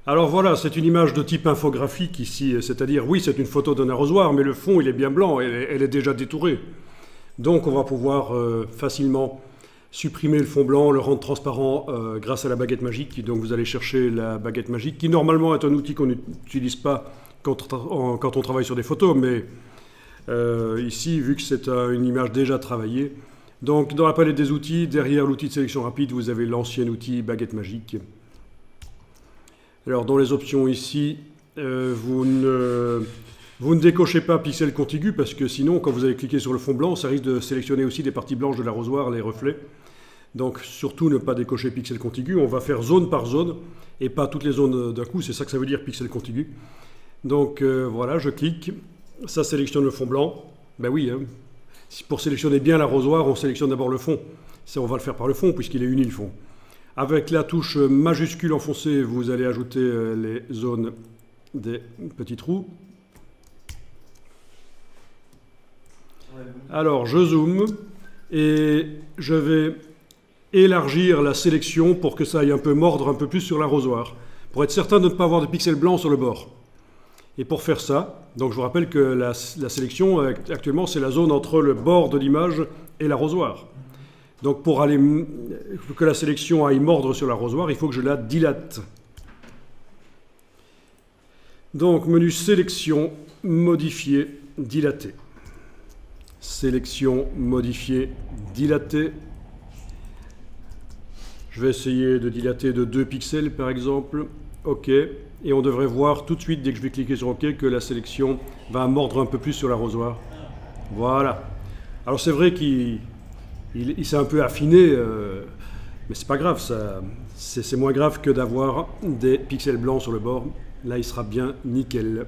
Alors voilà, c'est une image de type infographique ici, c'est-à-dire oui, c'est une photo d'un arrosoir, mais le fond il est bien blanc, elle est déjà détourée. Donc on va pouvoir facilement supprimer le fond blanc, le rendre transparent grâce à la baguette magique. Donc vous allez chercher la baguette magique, qui normalement est un outil qu'on n'utilise pas quand on travaille sur des photos, mais ici, vu que c'est une image déjà travaillée, donc dans la palette des outils, derrière l'outil de sélection rapide, vous avez l'ancien outil baguette magique. Alors dans les options ici, vous ne décochez pas pixel contigu parce que sinon, quand vous allez cliquer sur le fond blanc, ça risque de sélectionner aussi des parties blanches de l'arrosoir, les reflets. Donc surtout ne pas décocher pixel contigu. On va faire zone par zone et pas toutes les zones d'un coup. C'est ça que ça veut dire pixel contigu. Donc voilà, je clique. Ça sélectionne le fond blanc. Ben oui, hein. Pour sélectionner bien l'arrosoir, on sélectionne d'abord le fond. Ça, on va le faire par le fond puisqu'il est uni le fond. Avec la touche majuscule enfoncée, vous allez ajouter les zones des petits trous. Alors, je zoome et je vais élargir la sélection pour que ça aille un peu mordre un peu plus sur l'arrosoir, pour être certain de ne pas avoir de pixels blancs sur le bord. Et pour faire ça, donc je vous rappelle que la sélection actuellement c'est la zone entre le bord de l'image et l'arrosoir. Donc pour que la sélection aille mordre sur l'arrosoir, il faut que je la dilate. Donc menu sélection, modifier, dilater. Sélection, modifier, dilater. Je vais essayer de dilater de 2 pixels par exemple. OK. Et on devrait voir tout de suite, dès que je vais cliquer sur OK, que la sélection va mordre un peu plus sur l'arrosoir. Voilà. Alors c'est vrai qu'il s'est un peu affiné, mais c'est pas grave. C'est moins grave que d'avoir des pixels blancs sur le bord. Là, il sera bien nickel.